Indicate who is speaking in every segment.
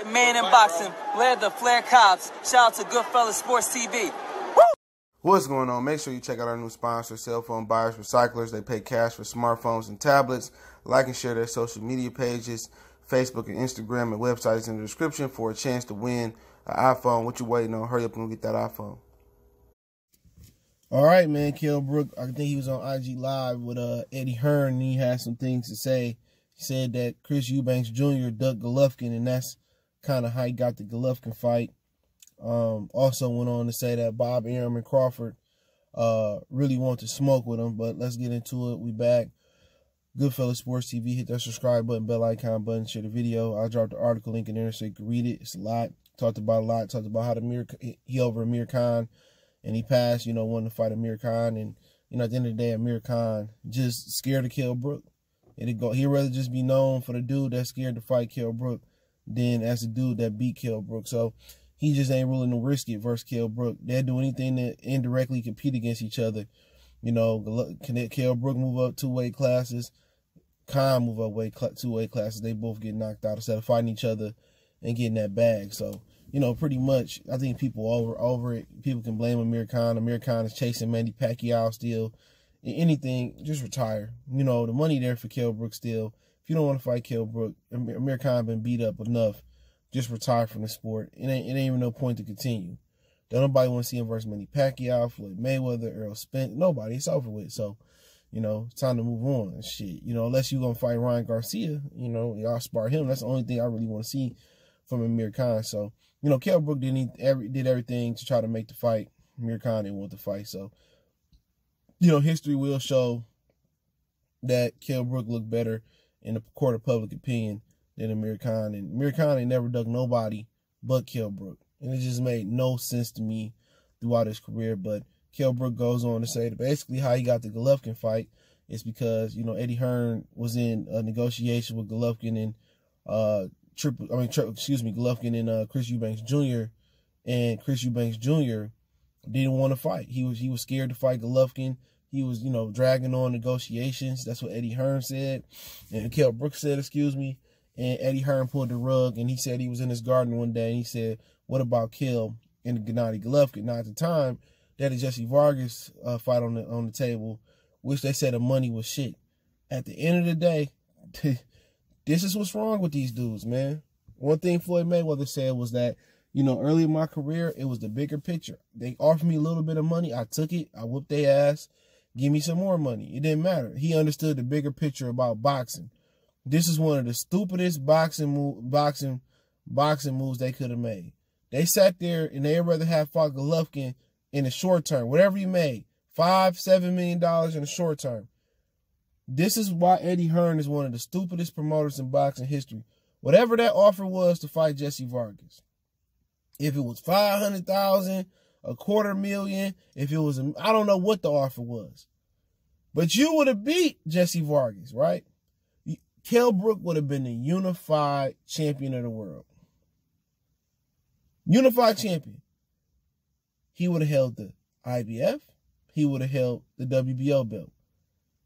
Speaker 1: white man in boxing led the Flair Cops. Shout out to Goodfellas Sports TV.
Speaker 2: What's going on? Make sure you check out our new sponsor, Cell Phone Buyers Recyclers. They pay cash for smartphones and tablets. Like and share their social media pages, Facebook and Instagram, and websites in the description for a chance to win an iPhone. What you waiting on? Hurry up and get that iPhone.
Speaker 3: All right, man. Kell Brook, I think he was on IG Live with Eddie Hearn, and he had some things to say. He said that Chris Eubanks Jr. ducked Golovkin, and that's kind of how he got the Golovkin fight. Also went on to say that Bob Arum and Crawford really want to smoke with him, but let's get into it. We back. Goodfellas Sports TV. Hit that subscribe button, bell icon button, share the video. I'll drop the article link in there so you can read it. It's a lot. Talked about a lot. Talked about how he over Amir Khan, and he passed, wanting to fight Amir Khan. And, at the end of the day, Amir Khan just scared of Kell Brook. He'd rather just be known for the dude that's scared to fight Kell Brook than as the dude that beat Kell Brook. So he just ain't willing to risk it versus Kell Brook. They'll do anything to indirectly compete against each other. Can Kell Brook move up 2 weight classes? Khan move up 2 weight classes. They both get knocked out instead of fighting each other and getting that bag. So, pretty much, I think people over it. People can blame Amir Khan. Amir Khan is chasing Manny Pacquiao still. Anything, just retire. The money there for Kell Brook still. If you don't want to fight Kell Brook, Amir Khan been beat up enough. Just retire from the sport. It ain't even no point to continue. Don't nobody want to see him versus Manny Pacquiao, Floyd Mayweather, Errol Spence. Nobody. It's over with. So, it's time to move on and shit. Unless you're going to fight Ryan Garcia, y'all spar him. That's the only thing I really want to see from Amir Khan. So, Kell Brook did everything to try to make the fight. Amir Khan didn't want the fight. So, history will show that Kell Brook looked better in the court of public opinion than Amir Khan. And Amir Khan ain't never ducked nobody but Kell Brook. And it just made no sense to me throughout his career. But Kell Brook goes on to say that basically how he got the Golovkin fight is because, Eddie Hearn was in a negotiation with Golovkin and Golovkin and Chris Eubanks Jr. And Chris Eubanks Jr. didn't want to fight. He was scared to fight Golovkin. He was, dragging on negotiations. That's what Eddie Hearn said. And Kell Brook said, And Eddie Hearn pulled the rug, and he said he was in his garden one day, and he said, what about Kell and Gennady Golovkin? Now, at the time, they had a Jesse Vargas fight on the table, which they said the money was shit. At the end of the day, this is what's wrong with these dudes, man. One thing Floyd Mayweather said was that, early in my career, it was the bigger picture. They offered me a little bit of money. I took it. I whooped their ass. Give me some more money. It didn't matter. He understood the bigger picture about boxing. This is one of the stupidest boxing moves they could have made. They sat there and they'd rather have fought Golovkin in the short term. Whatever he made, $5-7 million in the short term. This is why Eddie Hearn is one of the stupidest promoters in boxing history. Whatever that offer was to fight Jesse Vargas. If it was $500,000, $250,000, if it was, I don't know what the offer was. But you would have beat Jesse Vargas, right? Kell Brook would have been the unified champion of the world. Unified champion. He would have held the IBF. He would have held the WBO belt.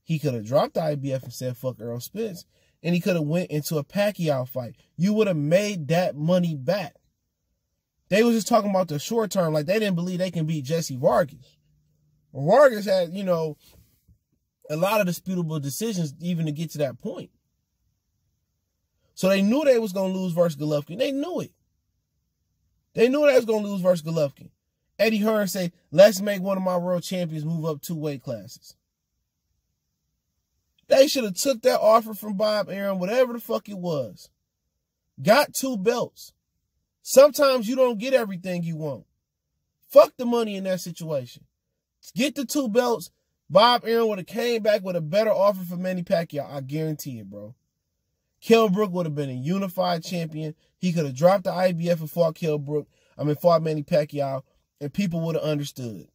Speaker 3: He could have dropped the IBF and said, fuck Errol Spence. And he could have went into a Pacquiao fight. You would have made that money back. They was just talking about the short term. Like, they didn't believe they can beat Jesse Vargas. Vargas had, a lot of disputable decisions even to get to that point. So they knew they was going to lose versus Golovkin. They knew it. They knew they was going to lose versus Golovkin. Eddie Hearn said, let's make one of my world champions move up 2 weight classes. They should have took that offer from Bob Arum, whatever the fuck it was. Got 2 belts. Sometimes you don't get everything you want. Fuck the money in that situation. Get the 2 belts. Bob Arum would have came back with a better offer for Manny Pacquiao. I guarantee it, bro. Kell Brook would have been a unified champion. He could have dropped the IBF and fought fought Manny Pacquiao, and people would have understood.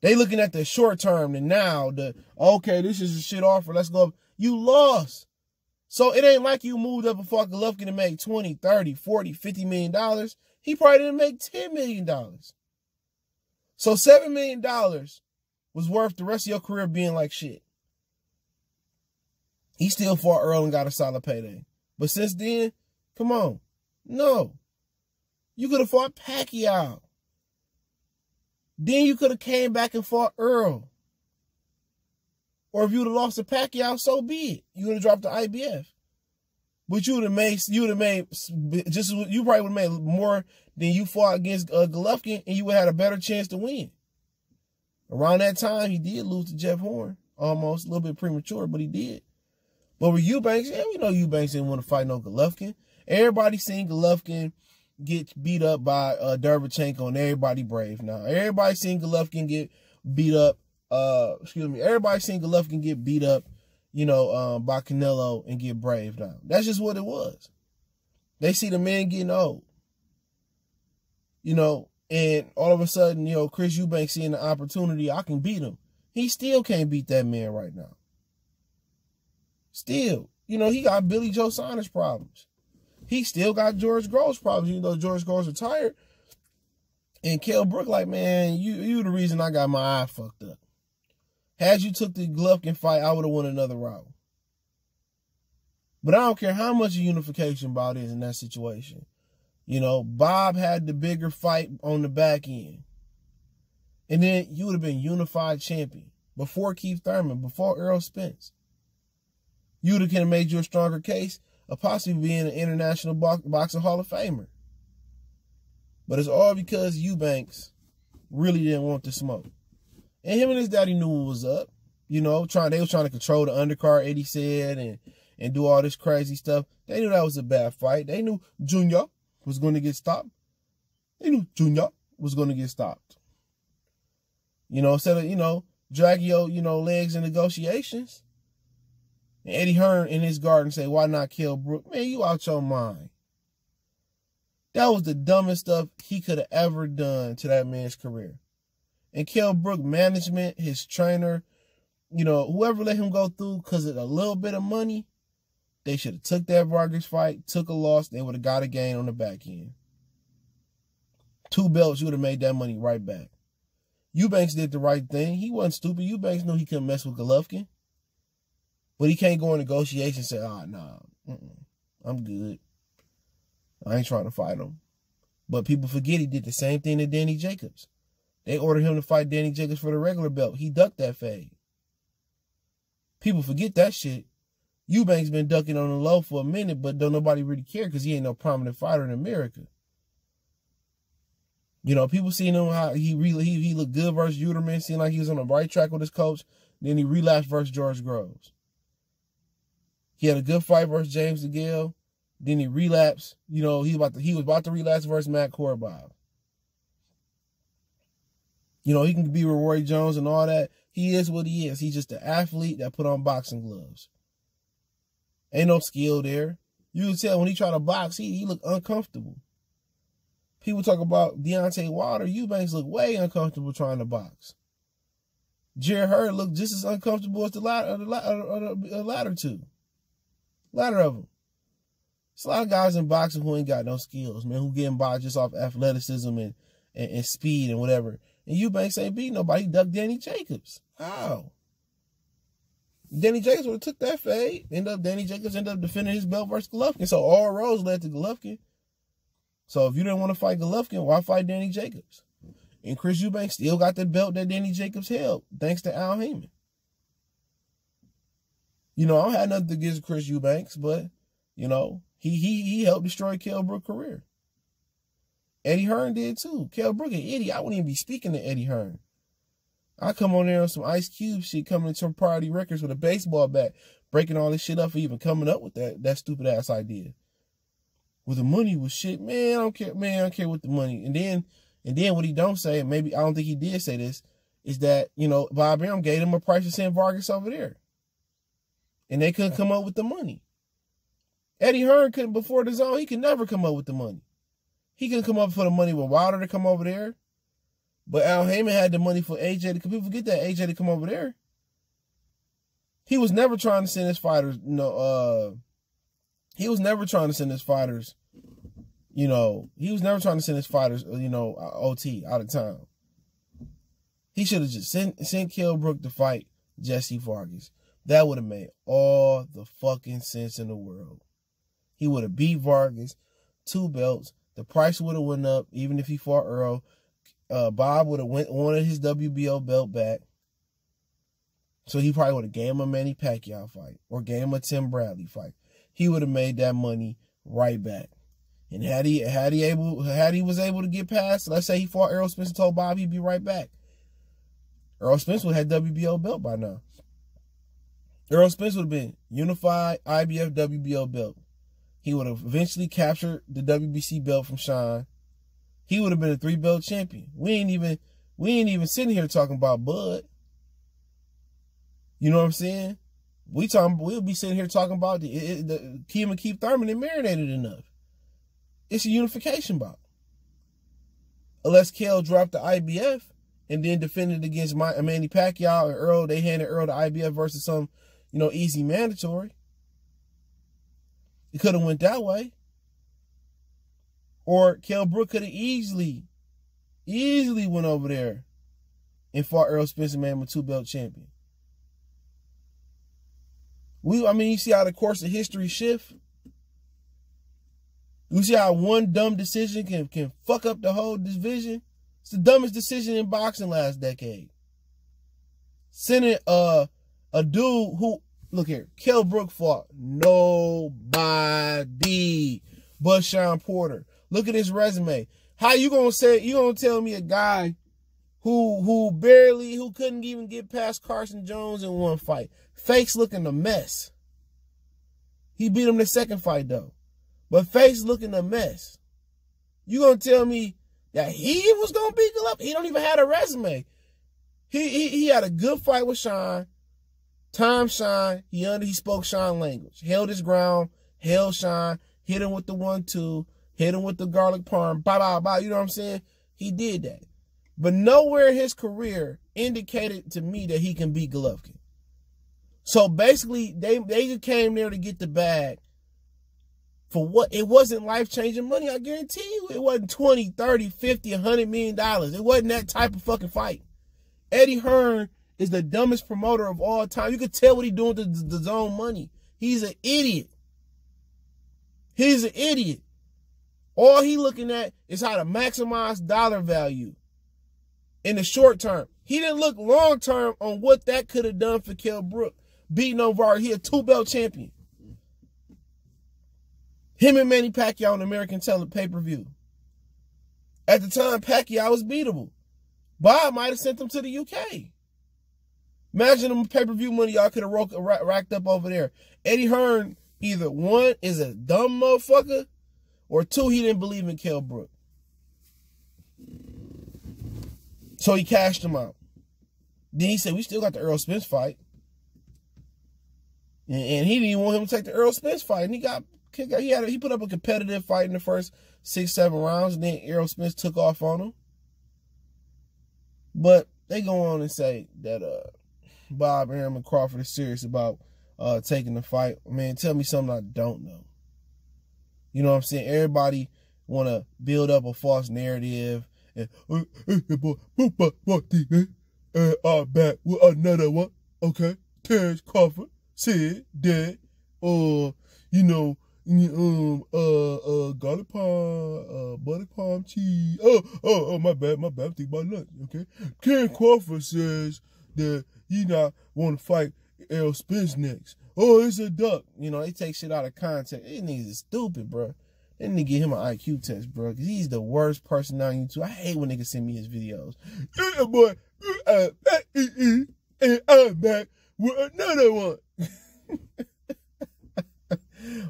Speaker 3: They looking at the short term and now okay, this is a shit offer. Let's go. You lost. So it ain't like you moved up and fought Golovkin and made $20, $30, $40, $50 million. He probably didn't make $10 million. So $7 million was worth the rest of your career being like shit. He still fought Earl and got a solid payday. But since then, Come on. No. You could have fought Pacquiao. Then you could have came back and fought Earl. Or if you would have lost to Pacquiao, so be it. You would have dropped the IBF. But you probably would have made more than you fought against Golovkin, and you would have had a better chance to win. Around that time, he did lose to Jeff Horn. Almost a little bit premature, but he did. But with Eubanks, yeah, we know Eubanks didn't want to fight no Golovkin. Everybody seen Golovkin get beat up by Derevchenko, and everybody brave now. Everybody seen Golovkin get beat up. Everybody seen Golovkin get beat up, by Canelo and get brave now. That's just what it was. They see the man getting old. And all of a sudden, Chris Eubanks seeing the opportunity, I can beat him. He still can't beat that man right now. Still. He got Billy Joe Saunders problems. He still got George Groves problems, even though George Groves retired. And Kell Brook like, man, you the reason I got my eye fucked up. Had you took the Golovkin fight, I would have won another round. But I don't care how much unification Bob is in that situation. Bob had the bigger fight on the back end. And then you would have been unified champion before Keith Thurman, before Errol Spence. You would have made you a stronger case of possibly being an international boxing Hall of Famer. But it's all because Eubanks really didn't want the smoke. And him and his daddy knew what was up. They were trying to control the undercard, Eddie said, and do all this crazy stuff. They knew that was a bad fight. They knew Junior was going to get stopped. Instead of, drag your, legs in negotiations. And Eddie Hearn in his garden say, why not Kell Brook? Man, you out your mind. That was the dumbest stuff he could have ever done to that man's career. And Kell Brook management, his trainer, whoever let him go through because of a little bit of money, they should have took that Vargas fight, took a loss, they would have got a gain on the back end. 2 belts, you would have made that money right back. Eubanks did the right thing. He wasn't stupid. Eubanks knew he couldn't mess with Golovkin. But he can't go in negotiations and say, nah, I'm good. I ain't trying to fight him. But people forget he did the same thing to Danny Jacobs. They ordered him to fight Danny Jacobs for the regular belt. He ducked that fade. People forget that shit. Eubanks been ducking on the low for a minute, but don't nobody really care because he ain't no prominent fighter in America. People seen him how he looked good versus Uterman, seemed like he was on the right track with his coach. Then he relapsed versus George Groves. He had a good fight versus James DeGale. Then he relapsed. He was about to relapse versus Matt Korobov. He can be with Roy Jones and all that. He is what he is. He's just an athlete that put on boxing gloves. Ain't no skill there. You can tell when he tried to box, he looked uncomfortable. People talk about Deontay Wilder. Eubanks looked way uncomfortable trying to box. Jared Hurd looked just as uncomfortable as the latter two. Latter of them. There's a lot of guys in boxing who ain't got no skills, man, who getting by just off athleticism and speed and whatever. And Eubanks ain't beat nobody. He ducked Danny Jacobs. How? Danny Jacobs would have took that fade. Danny Jacobs ended up defending his belt versus Golovkin. So all roads led to Golovkin. So if you didn't want to fight Golovkin, why fight Danny Jacobs? And Chris Eubanks still got the belt that Danny Jacobs held, thanks to Al Heyman. I don't have nothing against Chris Eubanks, but, he helped destroy Kell Brook's career. Eddie Hearn did too. Kell Brook, an idiot. I wouldn't even be speaking to Eddie Hearn. I come on there on some Ice Cube shit, coming into some Priority Records with a baseball bat, breaking all this shit up for even coming up with that stupid ass idea. With the money was shit, man, I don't care. Man, I don't care with the money. And then what he don't say, and maybe I don't think he did say this, is that, Bob Arum gave him a price to send Vargas over there. And they couldn't come up with the money. Eddie Hearn couldn't, before the zone, he could never come up with the money. He couldn't come up for the money with Wilder to come over there. But Al Heyman had the money for AJ to, people forget that AJ to come over there. He was never trying to send his fighters, he was never trying to send his fighters, OT, out of town. He should have just sent Kell Brook to fight Jesse Vargas. That would have made all the fucking sense in the world. He would have beat Vargas, 2 belts. The price would have went up, even if he fought Earl. Bob would have wanted his WBO belt back. So he probably would have gave him a Manny Pacquiao fight or gave him a Tim Bradley fight. He would have made that money right back. And had he was able to get past, let's say he fought Errol Spence and told Bob he'd be right back. Errol Spence would have had WBO belt by now. Errol Spence would have been unified IBF WBO belt. He would have eventually captured the WBC belt from Sean. He would have been a 3-belt champion. We ain't even sitting here talking about Bud. You know what I'm saying? We'll be sitting here talking about the Keith Thurman and marinated enough. It's a unification bout. Unless Kell dropped the IBF and then defended against Manny Pacquiao and Earl, they handed Earl the IBF versus some, easy mandatory. It could have went that way. Or Kell Brook could have easily went over there and fought Errol Spence and made him a 2-belt champion. You see how the course of history shift? You see how one dumb decision can fuck up the whole division? It's the dumbest decision in boxing last decade. Sending a dude who, look here, Kell Brook fought nobody but Sean Porter. Look at his resume. How you gonna tell me a guy who couldn't even get past Carson Jones in one fight? Fake's looking a mess. He beat him the second fight though. But Fake's looking a mess. You gonna tell me that he was gonna beat Golovkin? He don't even have a resume. He had a good fight with Sean. Time Sean. He spoke Sean language. Held his ground. Held Sean. Hit him with the 1-2. Hit him with the garlic parm. Bye bye bye. You know what I'm saying? He did that. But nowhere in his career indicated to me that he can beat Golovkin. So basically, they just came there to get the bag. For what? It wasn't life-changing money, I guarantee you. It wasn't 20, 30, 50, $100 million. It wasn't that type of fucking fight. Eddie Hearn is the dumbest promoter of all time. You could tell what he's doing with the DAZN money. He's an idiot. He's an idiot. All he looking at is how to maximize dollar value in the short term. He didn't look long term on what that could have done for Kell Brook. Beating on Vargas. He a 2-belt champion. Him and Manny Pacquiao on American pay-per-view. At the time, Pacquiao was beatable. Bob might have sent him to the UK. Imagine the pay-per-view money y'all could have racked up over there. Eddie Hearn, either 1, is a dumb motherfucker, or 2, he didn't believe in Kell Brook. So he cashed him out. Then he said, we still got the Errol Spence fight. And he didn't even want him to take the Errol Spence fight. And he put up a competitive fight in the first 6-7 rounds. And then Errol Spence took off on him. But they go on and say that Bob, Arum, and Crawford is serious about taking the fight. Man, tell me something I don't know. You know what I'm saying? Everybody want to build up a false narrative. And I'm back with another one. Okay. Terence Crawford said that, garlic palm, butter palm cheese. My bad. I'm thinking about lunch. Okay. Terence Crawford says that he not want to fight Errol Spence next. Oh, it's a duck. They take shit out of context. These niggas is stupid, bro. They need to give him an IQ test, bro, because he's the worst person on YouTube. I hate when niggas send me his videos. Yeah, boy, and I'm back with another one.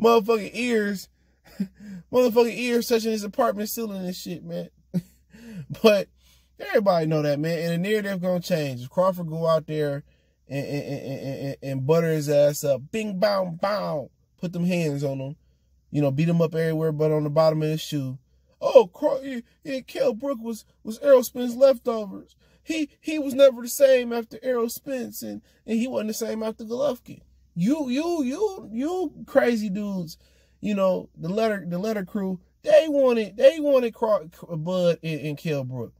Speaker 3: Motherfucking ears touching his apartment ceiling and shit, man. But everybody know that, man. And the narrative gonna change. If Crawford go out there and butter his ass up, bing, bow, bow, put them hands on him, beat him up everywhere but on the bottom of his shoe. Oh, Kell Brook was Errol Spence leftovers. He was never the same after Errol Spence, and he wasn't the same after Golovkin. You crazy dudes, the letter crew, they wanted Bud and Kell Brook.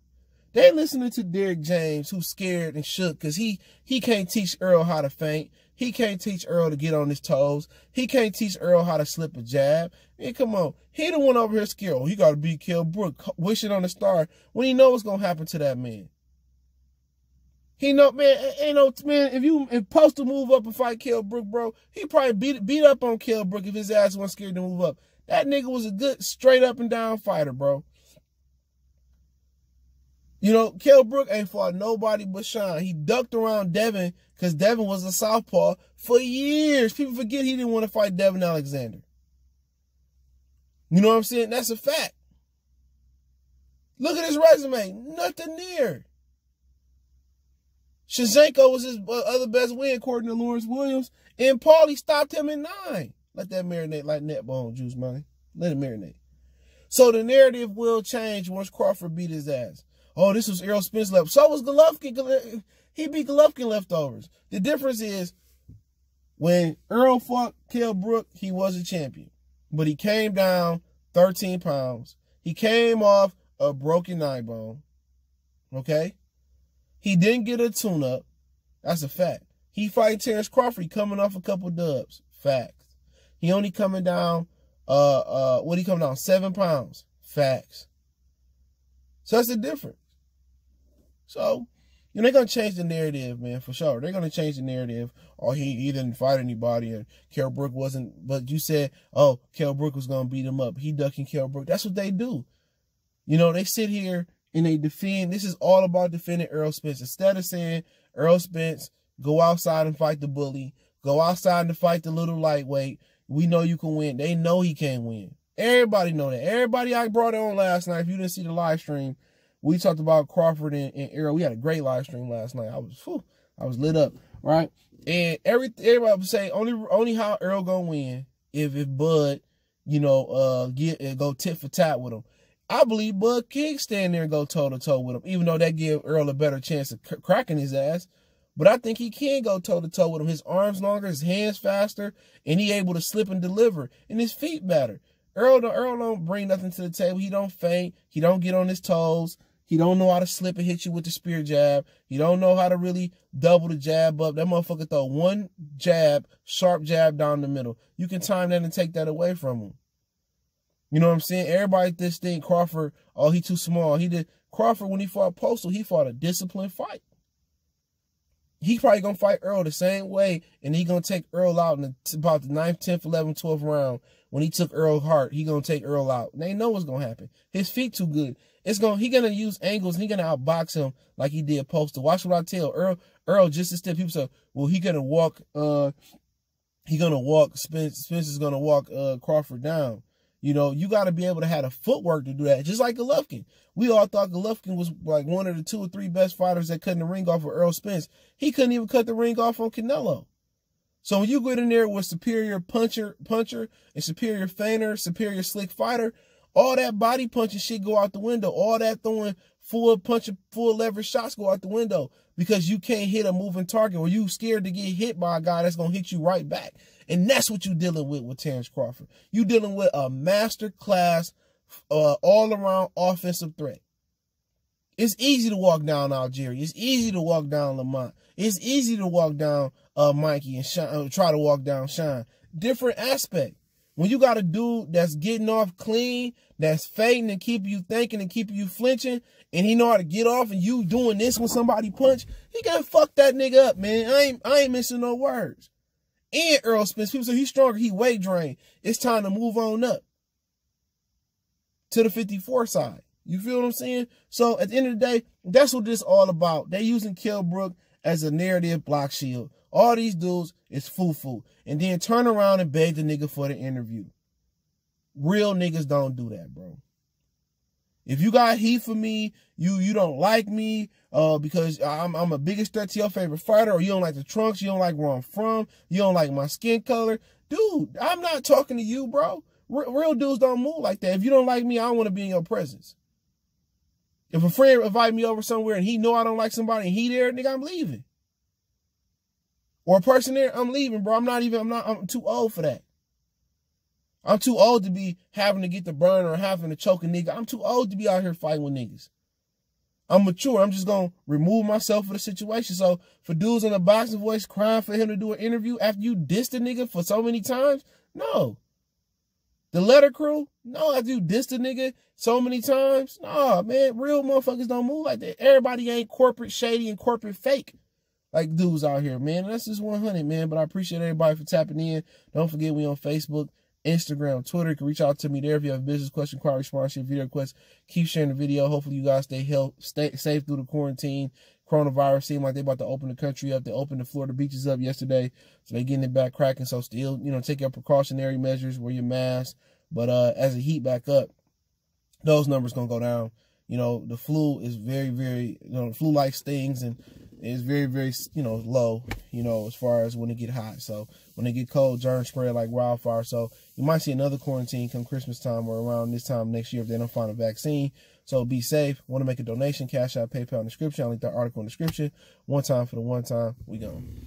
Speaker 3: They listening to Derrick James, who's scared and shook because he can't teach Earl how to feint. He can't teach Earl to get on his toes. He can't teach Earl how to slip a jab. Man, come on. He the one over here scared. Oh, he got to beat Kell Brook, wishing on a star when he know what's going to happen to that man. He know, man, ain't no, man, if Post to move up and fight Kell Brook, bro, he probably beat up on Kell Brook if his ass wasn't scared to move up. That nigga was a good straight up and down fighter, bro. You know, Kell Brook ain't fought nobody but Sean. He ducked around Devin because Devin was a southpaw for years. People forget he didn't want to fight Devin Alexander. You know what I'm saying? That's a fact. Look at his resume. Nothing near. Shevchenko was his other best win, according to Lawrence Williams. And Paulie stopped him in 9. Let that marinate like net bone juice, man. Let it marinate. So the narrative will change once Crawford beat his ass. Oh, this was Errol Spence left. So was Golovkin. He beat Golovkin leftovers. The difference is when Earl fought Kell Brook, he was a champion. But he came down 13 pounds. He came off a broken eye bone. Okay? He didn't get a tune-up. That's a fact. He fight Terence Crawford coming off a couple dubs. Facts. He only coming down, what he coming down? 7 pounds. Facts. So that's the difference. So, you know, they're going to change the narrative, man, for sure. They're going to change the narrative. Oh, he didn't fight anybody and Kell Brook wasn't, but you said, oh, Kell Brook was going to beat him up. He ducking Kell Brook. That's what they do. You know, they sit here and they defend. This is all about defending Errol Spence. Instead of saying, Errol Spence, go outside and fight the bully. Go outside and fight the little lightweight. We know you can win. They know he can't win. Everybody know that. Everybody I brought on last night, if you didn't see the live stream, we talked about Crawford and Errol. We had a great live stream last night. I was lit up, right? And everybody would say only how Errol gonna win if Bud, you know, go tit for tat with him. I believe Bud can stand there and go toe to toe with him, even though that give Earl a better chance of cracking his ass. But I think he can go toe to toe with him. His arms longer, his hands faster, and he able to slip and deliver, and his feet better. Earl don't bring nothing to the table. He don't feint. He don't get on his toes. He don't know how to slip and hit you with the spear jab. He don't know how to really double the jab up. That motherfucker throw one jab, sharp jab down the middle. You can time that and take that away from him. You know what I'm saying? Everybody this thing, Crawford, oh, he too small. Crawford, when he fought Postal, he fought a disciplined fight. He probably going to fight Earl the same way, and he going to take Earl out in about the 9th, 10th, 11th, 12th round. When he took Earl Hart, he going to take Earl out. And they know what's going to happen. His feet too good. He going to use angles, and he going to outbox him like he did Postal. Watch what I tell Earl just a step. People say, well, he going to walk, Spence is going to walk Crawford down. You know, you got to be able to have the footwork to do that. Just like Golovkin. We all thought Golovkin was like one of the 2 or 3 best fighters that cutting the ring off with Earl Spence. He couldn't even cut the ring off on Canelo. So when you get in there with superior puncher, and superior feinter, superior slick fighter, all that body punching shit go out the window. All that throwing full leverage shots go out the window because you can't hit a moving target or you scared to get hit by a guy that's going to hit you right back. And that's what you're dealing with Terence Crawford. You're dealing with a master class, all-around offensive threat. It's easy to walk down Algeria. It's easy to walk down Lamont. It's easy to walk down Mikey and Sean, try to walk down Sean. Different aspect. When you got a dude that's getting off clean, that's fading and keeping you thinking and keeping you flinching, and he know how to get off and you doing this when somebody punch, he can fuck that nigga up, man. I ain't missing no words. And Earl Spence, people say he's stronger, he weight drained. It's time to move on up to the 54 side. You feel what I'm saying? So at the end of the day, that's what this all about. They using Kell Brook as a narrative block shield. All these dudes is foo-foo. And then turn around and beg the nigga for the interview. Real niggas don't do that, bro. If you got heat for me, you don't like me because I'm a biggest threat to your favorite fighter, or you don't like the trunks, you don't like where I'm from, you don't like my skin color. Dude, I'm not talking to you, bro. Real dudes don't move like that. If you don't like me, I don't want to be in your presence. If a friend invite me over somewhere and he know I don't like somebody and he there, nigga, I'm leaving. Or a person there, I'm leaving, bro. I'm too old for that. I'm too old to be having to get the burn or having to choke a nigga. I'm too old to be out here fighting with niggas. I'm mature. I'm just going to remove myself from the situation. So for dudes on the boxing voice crying for him to do an interview after you dissed a nigga for so many times, no. The letter crew, no, after you dissed a nigga so many times, no, man, real motherfuckers don't move like that. Everybody ain't corporate shady and corporate fake like dudes out here, man. That's just 100, man. But I appreciate everybody for tapping in. Don't forget we on Facebook, Instagram, Twitter. You can reach out to me there if you have a business question, inquiry, sponsorship, video request. Keep sharing the video. Hopefully you guys stay safe through the quarantine. Coronavirus seem like they about to open the country up. They opened the Florida beaches up yesterday, so they getting it back cracking. So still, take your precautionary measures, wear your mask. But as the heat back up, those numbers gonna go down. The flu is very, very, flu-like stings and is very, very, low, as far as when it get hot. So when it get cold, germs spread like wildfire. So you might see another quarantine come Christmas time or around this time next year if they don't find a vaccine. So be safe. Want to make a donation? Cash App, PayPal in the description. I'll link that article in the description. One time for the one time. We gone.